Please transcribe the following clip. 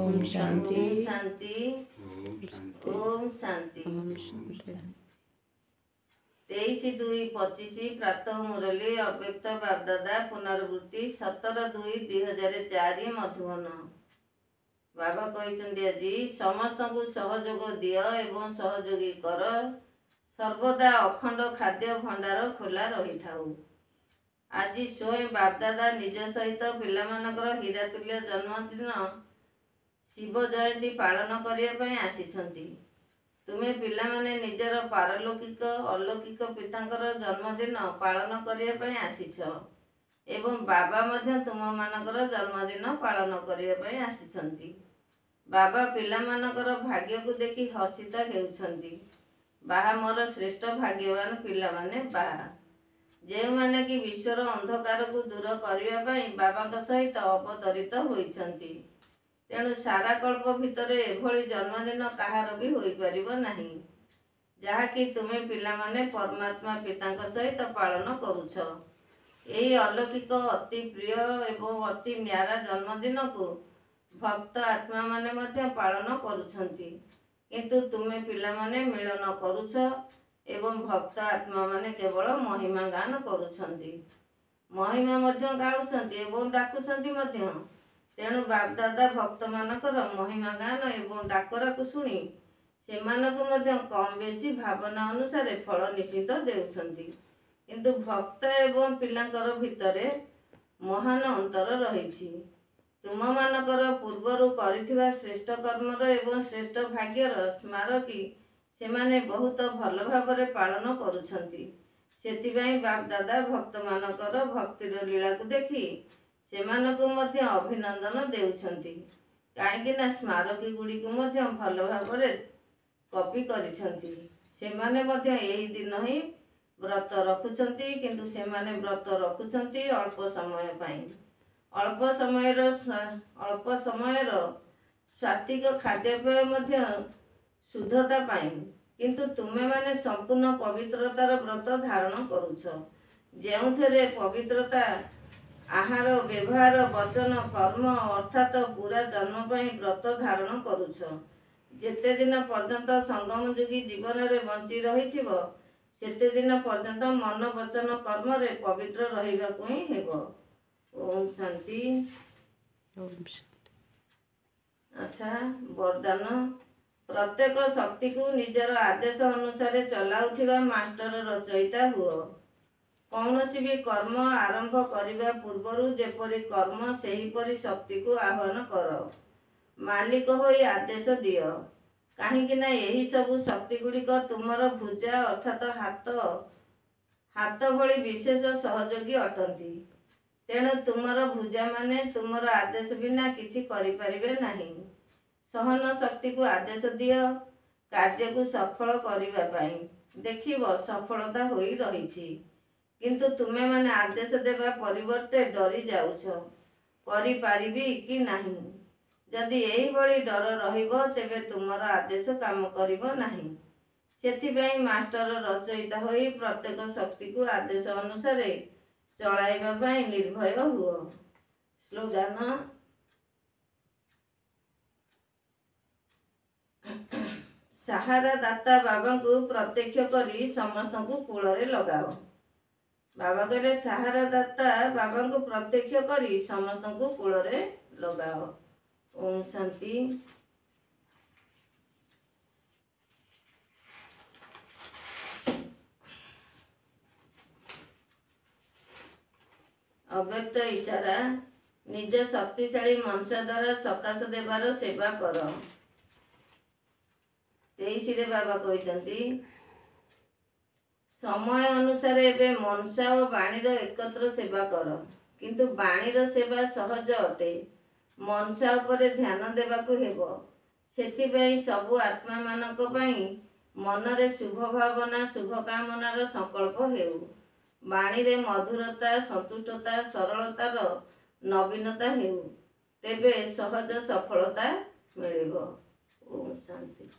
ओम शांति ओम शांति ओम शांति। 23/2/25 प्रातः मुरली अव्यक्त बापदादा पुनरावृत्ति 17/2/2004 मधुबन। बाबा कहते आज समस्त को सहयोग दियो एवं सहयोगी कर सर्वदा अखंड खाद्य भंडार खोला रही थाउ। आज स्वयं बापदादा निज सहित पिलामानकर हीरातुल्य जन्मदिन शिव जयंती पालन करने आसी। तुमे पिलामाने निजर पारलौकिक अलौकिक पितांकर जन्मदिन पालन करने आसीछ एवं बाबा मध्य तुम मानकर जन्मदिन पालन करने आसी। बाबा पिलामानकर भाग्य को देखि हसित हेउछंती। बाहा मोर श्रेष्ठ भाग्यवान पिलामाने बाहा जे माने कि विश्वर अंधकार को दूर करने बाबा सहित अवतरित होइछंती। तेणु सारा कल्प भितर एभली जन्मदिन कहार भी होई परिबो नाही जहाँकि तुमे पिलामाने परमात्मा पितांक सहित पालन करुछ। एही अलौकिक अति प्रिय एवं अति न्यारा जन्मदिन को भक्त आत्मा माने मध्य पालन करुछंती, किंतु तुमे पिलामाने मिलन करुछ एवं भक्त आत्मा माने केवल महिमा गान करुछंती। महिमा मध्य गाउछंती एवं डाकुछंती मध्य। तेणु बापदादा भक्त मानकर महिमा गान एवं डाकरा को शुणी सेमानकु मध्य कम बेसी भावना अनुसार फल निश्चित देउछंती, किंतु भक्त एवं पिलांकर भितरे महान अंतर रहिछि। तुम मानकर पूर्वरु करिथिबा श्रेष्ठ कर्मर एवं श्रेष्ठ भाग्यर स्मारकी सेमाने बहुत भल भावरे पालन करुछंती। सेतिबाई बापदादा भक्त मानकर भक्तिर लीला को देखि सेमानकु मध्य अभिनंदन देउछंती, काहेकि ना स्मारकी गुडी को मध्य भल भावरे कॉपी करिछंती। सेमाने मध्य एही दिन ही व्रत रखुछंती, किंतु सेमाने व्रत रखुछंती अल्प समय पाई। अल्प समयर सात्विक खाद्यपेय मध्य शुद्धता पाई, किंतु तुमे माने संपूर्ण पवित्रतार व्रत धारण करुछ, जेउथरे पवित्रता आहार व्यवहार वचन कर्म अर्थात पूरा जन्म पाई व्रत धारण करुछ। जेते दिन पर्यंत संगम जुगी जीवन रे बंची रहिथिबो सेते दिन पर्यंत मन वचन कर्म रे पवित्र रहिबाकु ही हेबो। ओम शांति। अच्छा, वरदान। प्रत्येक शक्ति को निजर आदेश अनुसार चलाउथिबा मास्टर रचयिता हुओ। कौनसी भी कर्म आरंभ करिबा पूर्वरु जेपरि कर्म सेहीपरि शक्ति को आह्वान कर। मालिक होई आदेश दियो, काहींकि ना यही सबु शक्ति गुड़िक तुमर भुजा अर्थात हाथ भली विशेष सहयोगी अटंती। तेणु तुमर भुजा माने तुमर आदेश बिना किछि करि परिबे नाही। सहन शक्ति को आदेश दियो कार्य को सफल करिबा पाई। देखिबो सफलता होई रहिछि, किंतु तुमे माने आदेश देवा परिवर्ते डरी जाउछ करि पारिबी कि नाही। जदि एही बड़ी डर रहिबो तेबे तुमर आदेश काम करिबो नाही। सेथिबाई मास्टर रचयिता होई प्रत्येक शक्ति को आदेश अनुसार चलाइबा पाई निर्भय हुओ। स्लोगान। सहारा दाता बाबा को प्रत्यक्ष करी समस्त को कूल रे लगाओ। बाबा कहले सहारा दाता बाबा को प्रत्यक्ष करी समस्त को कूल रे लगाओ। ओम शांति। अव्यक्त इशारा। निज शक्तिशाली मनसा द्वारा सकाश देवार सेवा कर। 23 रे बाबा कहते समय अनुसार एबे मनसा और बाणीर एकत्र सेवा कर, किंतु बाणीर सेवा सहज अटे, मनसा उपरे ध्यान देबाकु हेबो। सेथिबाई सबु आत्मा मानक पई मनरे शुभ भावना शुभ कामनार संकल्प हेउ। बाणी रे मधुरता संतुष्टता सरलतार नवीनता हेउ, तेबे सहज सफलता मिलिबो। ओम शांति।